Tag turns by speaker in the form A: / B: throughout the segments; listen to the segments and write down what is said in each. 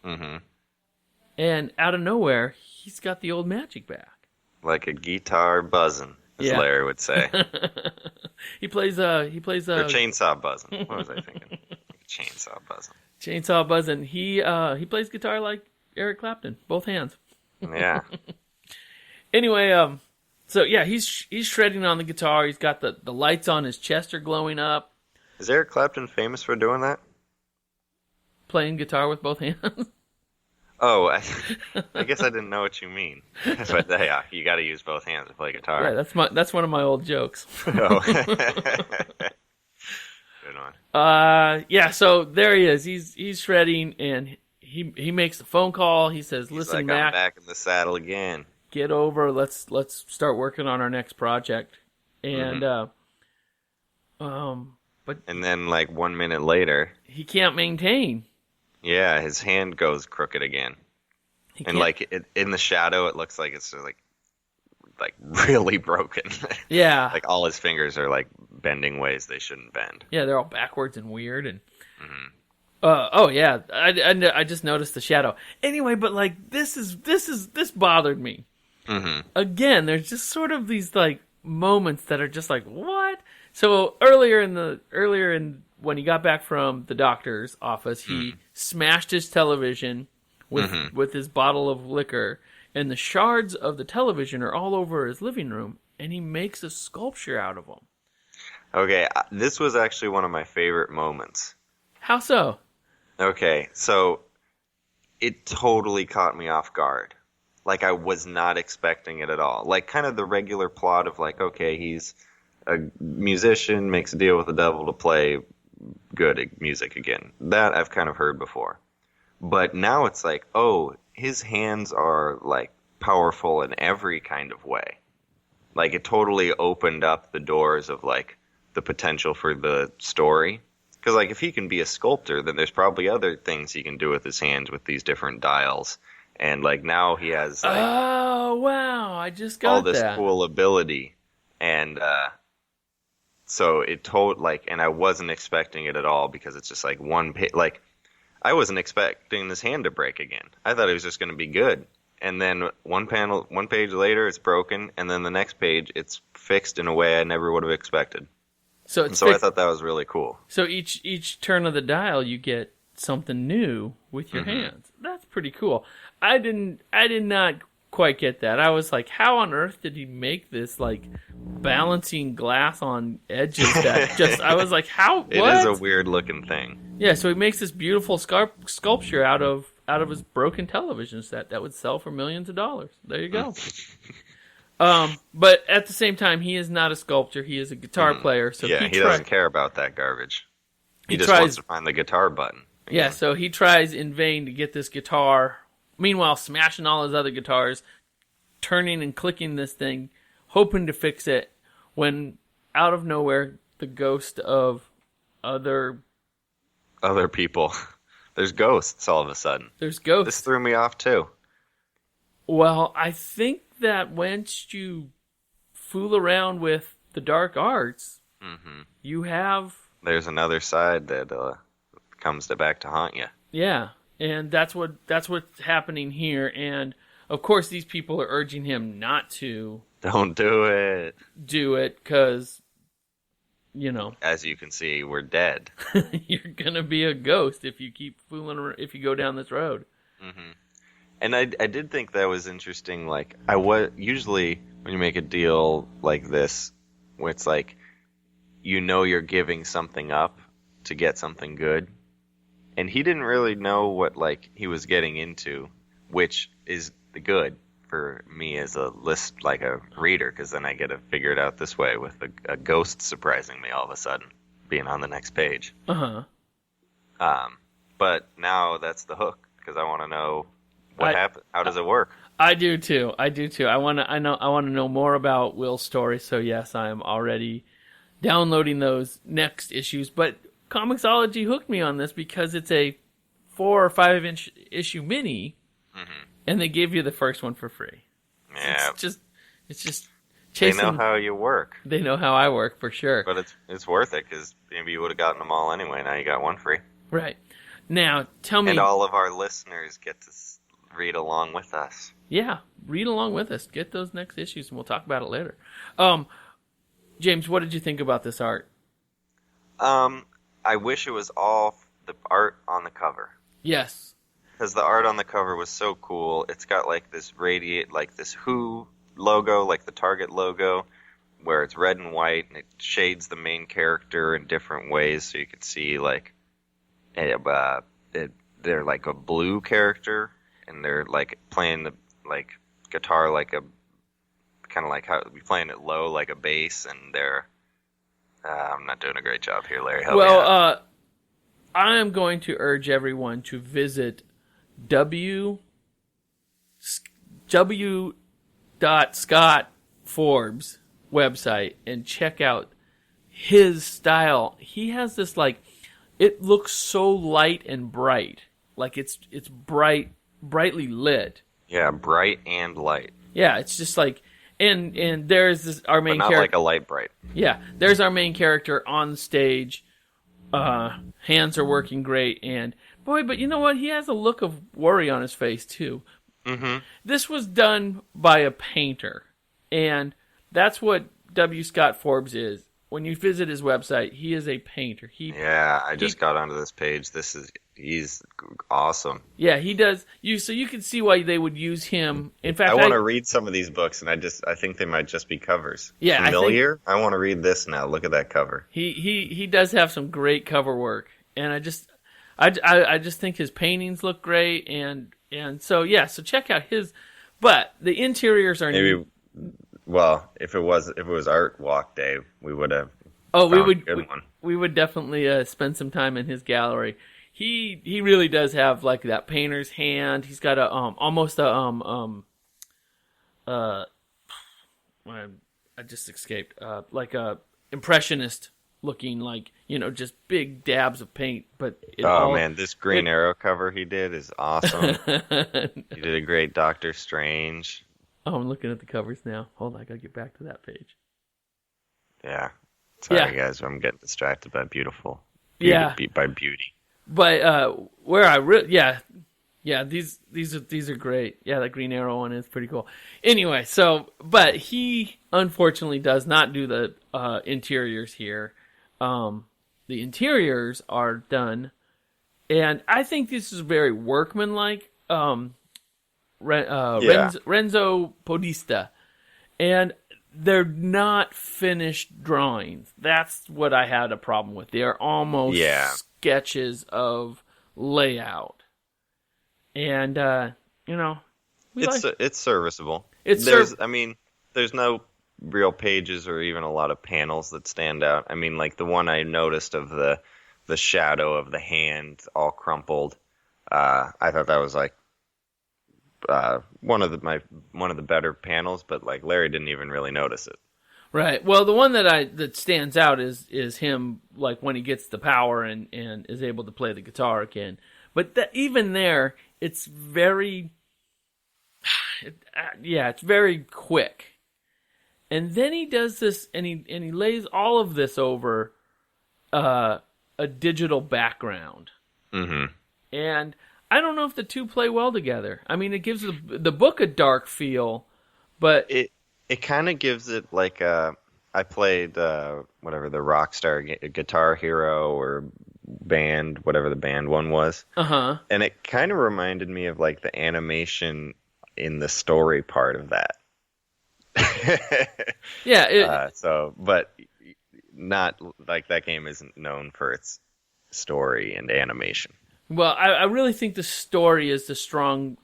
A: Mm-hmm.
B: And out of nowhere, he's got the old magic back.
A: Like a guitar buzzing, as Larry would say.
B: He plays
A: Or chainsaw buzzing. What was I thinking? Like chainsaw buzzing.
B: Chainsaw buzzing. He plays guitar like Eric Clapton, both hands.
A: Yeah.
B: Anyway, so yeah, he's shredding on the guitar. He's got the lights on his chest are glowing up.
A: Is Eric Clapton famous for doing that?
B: Playing guitar with both hands.
A: Oh, I guess I didn't know what you mean. But yeah, you got to use both hands to play guitar.
B: Yeah, that's one of my old jokes.
A: Oh. Good one.
B: Yeah. So there he is. He's shredding, and he makes the phone call. He says, "Listen,
A: like,
B: Mac,
A: I'm back in the saddle again.
B: Get over. Let's start working on our next project." And but
A: and then like 1 minute later,
B: he can't maintain.
A: Yeah, his hand goes crooked again, and like in the shadow, it looks like it's just like really broken.
B: Yeah,
A: like all his fingers are like bending ways they shouldn't bend.
B: Yeah, they're all backwards and weird. And oh yeah, I just noticed the shadow. Anyway, but like this bothered me. Again, there's just sort of these like moments that are just like, what? So earlier in when he got back from the doctor's office, he smashed his television with his bottle of liquor, and the shards of the television are all over his living room, and he makes a sculpture out of them.
A: Okay, this was actually one of my favorite moments.
B: How so?
A: Okay, so it totally caught me off guard. Like, I was not expecting it at all. Like, kind of the regular plot of, like, okay, he's a musician, makes a deal with the devil to play good music again. That I've kind of heard before. But now it's like, oh, his hands are, like, powerful in every kind of way. Like, it totally opened up the doors of, like, the potential for the story. Because, like, if he can be a sculptor, then there's probably other things he can do with his hands with these different dials. And, like, now he has, like...
B: Oh, wow, I just got
A: all this
B: that.
A: Cool ability. And, so it told, like, and I wasn't expecting it at all because it's just, like, one page. Like, I wasn't expecting this hand to break again. I thought it was just going to be good. And then one page later, it's broken. And then the next page, it's fixed in a way I never would have expected. So I thought that was really cool.
B: So each turn of the dial, you get something new with your hands. That's pretty cool. I did not quite get that. I was like, how on earth did he make this, like, balancing glass on edges that just, I was like, how, what?
A: It is a weird looking thing.
B: Yeah, so he makes this beautiful sculpture out of his broken television set that would sell for millions of dollars. There you go. But at the same time, he is not a sculptor. He is a guitar player. So
A: yeah, he doesn't care about that garbage. He just wants to find the guitar button. Again.
B: Yeah, so he tries in vain to get this guitar. Meanwhile, smashing all his other guitars, turning and clicking this thing, hoping to fix it, when out of nowhere, the ghost of other
A: people. There's ghosts all of a sudden.
B: There's ghosts.
A: This threw me off too.
B: Well, I think that once you fool around with the dark arts, you have...
A: There's another side that comes back to haunt you.
B: Yeah, and that's what's happening here. And of course, these people are urging him not to.
A: Don't do it.
B: Do it, because, you know.
A: As you can see, we're dead.
B: You're gonna be a ghost if you keep fooling around, if you go down this road.
A: And I did think that was interesting. Like, usually when you make a deal like this, where it's like, you know, you're giving something up to get something good. And he didn't really know what, like, he was getting into, which is the good for me as a reader, because then I get to figure it out this way with a ghost surprising me all of a sudden, being on the next page. But now that's the hook, because I want to know what happened. How does it work? I
B: do too. I want to know more about Will's story. So yes, I am already downloading those next issues. But Comixology hooked me on this because it's a 4 or 5 inch issue mini, and they give you the first one for free.
A: Yeah,
B: it's just chasing.
A: They know how you work.
B: They know how I work for sure.
A: But it's worth it, because maybe you would have gotten them all anyway. Now you got one free.
B: Right. Now, tell me...
A: And all of our listeners get to read along with us.
B: Yeah, read along with us. Get those next issues, and we'll talk about it later. James, what did you think about this art?
A: I wish it was all the art on the cover.
B: Yes.
A: Because the art on the cover was so cool. It's got like this this Who logo, like the Target logo, where it's red and white, and it shades the main character in different ways, so you could see like they're like a blue character, and they're like playing the like guitar like a kind of like how we playing it low like a bass, and they're I'm not doing a great job here, Larry. Help me out.
B: I am going to urge everyone to visit W.Scott Forbes website and check out his style. He has this like, it looks so light and bright, like it's brightly lit.
A: Yeah, bright and light.
B: Yeah, it's just like, and there's this our main
A: but not
B: character.
A: Like a light bright.
B: Yeah, there's our main character on the stage. Hands are working great, and boy, but you know what? He has a look of worry on his face too.
A: Mm-hmm.
B: This was done by a painter, and that's what W.Scott Forbes is. When you visit his website, he is a painter.
A: I just got onto this page. He's awesome.
B: Yeah, he does. So you can see why they would use him. In fact,
A: I want to read some of these books, and I think they mijust be covers.
B: Yeah,
A: Familiar? I want to read this now. Look at that cover.
B: He does have some great cover work, and I just think his paintings look great, and so yeah, so check out his. But the interiors are
A: maybe. Well, if it was Art Walk Day, we would have.
B: Oh,
A: we would.
B: We would definitely spend some time in his gallery. He really does have like that painter's hand. He's got a almost a I just escaped like a impressionist looking, like, you know, just big dabs of paint. But
A: man, this Green Arrow cover he did is awesome. He did a great Doctor Strange.
B: Oh, I'm looking at the covers now. Hold on, I gotta get back to that page.
A: Yeah, sorry guys, I'm getting distracted by beauty. By beauty.
B: But these are great. Yeah, that Green Arrow one is pretty cool. Anyway, but he unfortunately does not do the interiors here. The interiors are done, and I think this is very workmanlike. Renzo Podesta, and they're not finished drawings. That's what I had a problem with. They are almost sketches of layout, and
A: it's serviceable. There's no real pages or even a lot of panels that stand out. I mean, like the one I noticed of the shadow of the hand all crumpled. I thought that was like one of the better panels, but like Larry didn't even really notice it.
B: Right. Well, the one that stands out is him, like when he gets the power and is able to play the guitar again. But even there, it's very, it's very quick. And then he does this, and he lays all of this over a digital background. Mm-hmm. And I don't know if the two play well together. I mean, it gives the book a dark feel, but
A: it kind of gives it like I played whatever the Rockstar Guitar Hero or band, whatever the band one was.
B: Uh-huh.
A: And it kind of reminded me of like the animation in the story part of that.
B: Yeah.
A: But not like that game isn't known for its story and animation.
B: Well, I really think the story is the strong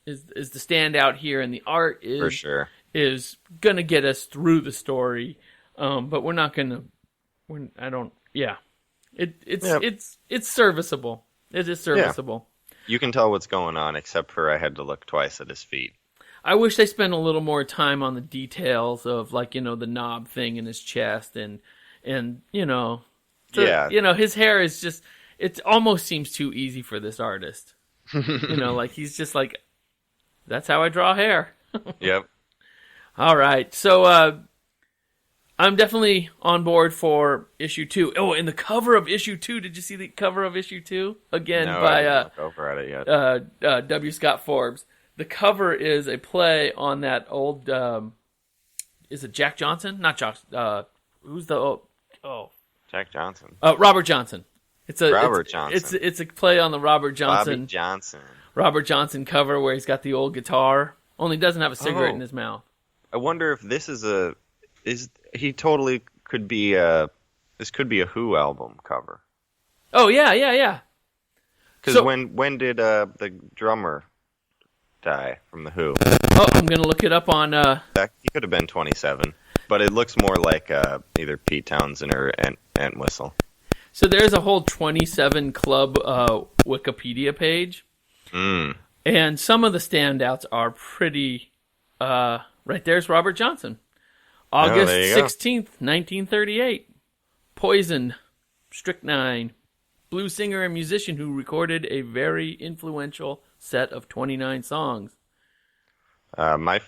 B: is the standout here, and the art is
A: for sure
B: is gonna get us through the story. But we're not gonna. It's serviceable. It is serviceable.
A: Yeah. You can tell what's going on, except for I had to look twice at his feet.
B: I wish they spent a little more time on the details of, like, you know, the knob thing in his chest and you know, his hair is just. It almost seems too easy for this artist. You know, like he's just like, that's how I draw hair.
A: Yep.
B: All right. So I'm definitely on board for issue 2. Oh, and the cover of issue 2. Did you see the cover of issue 2? Again,
A: no,
B: by
A: I didn't look over at it yet.
B: W.Scott Forbes. The cover is a play on that old. Is it Jack Johnson? Not Jack. Who's the?
A: Jack Johnson.
B: Robert Johnson. It's a
A: Johnson.
B: It's a play on the Robert Johnson.
A: Bobby Johnson.
B: Robert Johnson cover where he's got the old guitar. Only doesn't have a cigarette in his mouth.
A: I wonder if this is he totally could be this could be a Who album cover.
B: Oh yeah.
A: Because when did the drummer die from the Who?
B: Oh, I'm gonna look it up on.
A: He could have been 27, but it looks more like either Pete Townsend or Entwistle.
B: So there's a whole 27 Club Wikipedia page, and some of the standouts are pretty. Right there's Robert Johnson, August 16th, 1938. Poison, Strychnine, blues singer and musician who recorded a very influential set of 29 songs.
A: There's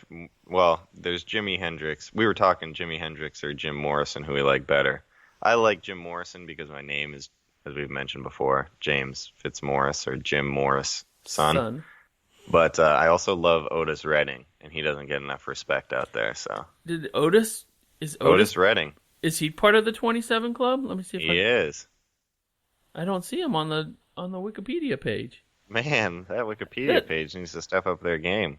A: Jimi Hendrix. We were talking Jimi Hendrix or Jim Morrison, who we like better. I like Jim Morrison because my name is, as we've mentioned before, James Fitzmaurice or Jim Morris' son. But I also love Otis Redding, and he doesn't get enough respect out there. So
B: Otis
A: Redding?
B: Is he part of the 27 Club? Let me see if
A: he is.
B: I don't see him on the Wikipedia page.
A: Man, that Wikipedia page needs to step up their game.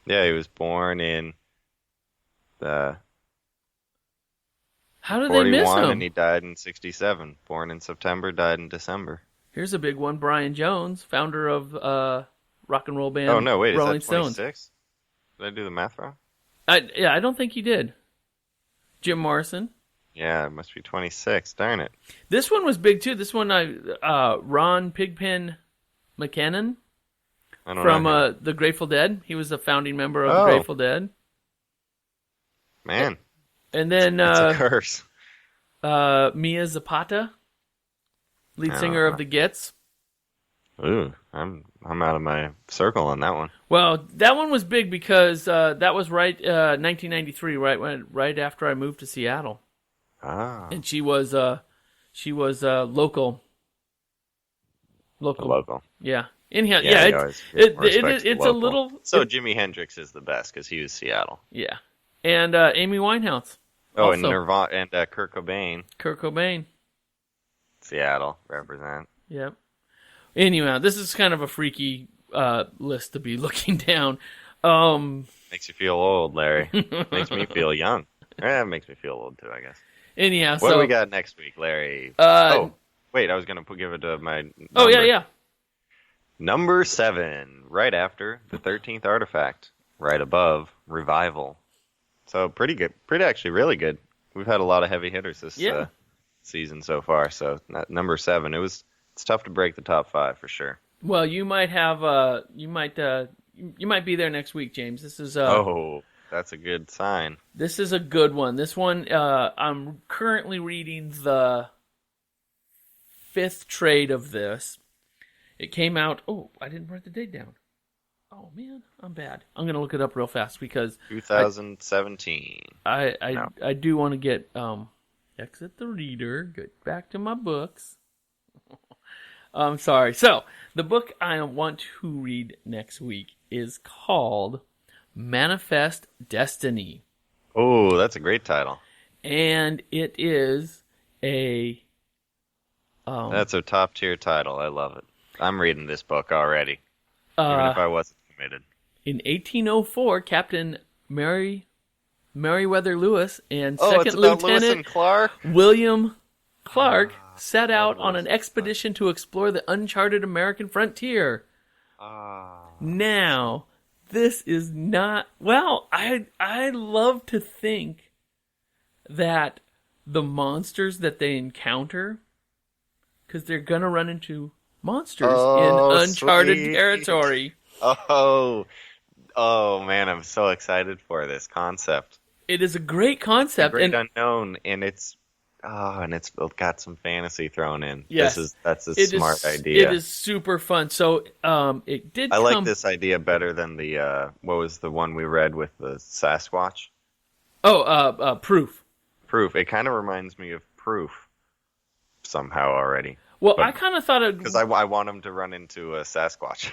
A: Yeah, he was born in the.
B: How did they miss him?
A: And he died in 67. Born in September, died in December.
B: Here's a big one: Brian Jones, founder of rock and roll band.
A: Oh no, wait,
B: Rolling
A: is that 26? Stones. Did I do the math wrong?
B: I don't think he did. Jim Morrison.
A: Yeah, it must be 26. Darn it.
B: This one was big too. This one, Ron Pigpen McKinnon from the Grateful Dead. He was a founding member of the Grateful Dead.
A: Man.
B: And then
A: it's a curse.
B: Mia Zapata, lead singer of the Gits.
A: Ooh, I'm out of my circle on that one.
B: Well, that one was big because that was 1993, right after I moved to Seattle.
A: Ah.
B: And she was local. Yeah. Anyhow, it's a little.
A: So Jimi Hendrix is the best because he was Seattle.
B: Yeah, and Amy Winehouse.
A: Oh,
B: also.
A: And Nirvana and Kurt Cobain.
B: Kurt Cobain.
A: Seattle represent.
B: Yep. Anyhow, this is kind of a freaky list to be looking down.
A: Makes you feel old, Larry. Makes me feel young. It makes me feel old too, I guess.
B: Anyhow,
A: what do we got next week, Larry? Wait, I was going to give it to my number.
B: Oh, yeah.
A: Number 7, right after the 13th Artifact, right above Revival. So pretty good. Actually, really good. We've had a lot of heavy hitters this season so far. So number 7, it's tough to break the top 5 for sure.
B: Well, you might have you might be there next week, James. This is
A: that's a good sign.
B: This is a good one. This one I'm currently reading the 5th trade of this. It came out. Oh, I didn't write the date down. Oh man, I'm bad. I'm gonna look it up real fast because
A: 2017.
B: I do want to get exit the reader, get back to my books. I'm sorry. So the book I want to read next week is called Manifest Destiny.
A: Oh, that's a great title.
B: And it is a.
A: That's a top tier title. I love it. I'm reading this book already, even if I wasn't committed.
B: In 1804, Captain Meriwether Lewis and Second Lieutenant William Clark set out on an expedition to explore the uncharted American frontier. Now, this is not... Well, I love to think that the monsters that they encounter, because they're going to run into monsters in uncharted territory.
A: Oh, man, I'm so excited for this concept.
B: It is a great concept.
A: Great unknown, and it's got some fantasy thrown in.
B: Yes.
A: That's a smart idea.
B: It is super fun. So it did.
A: I like this idea better than the what was the one we read with the Sasquatch?
B: Proof.
A: Proof. It kind of reminds me of Proof somehow already.
B: Well, I kind of thought it...
A: Because I want him to run into a Sasquatch.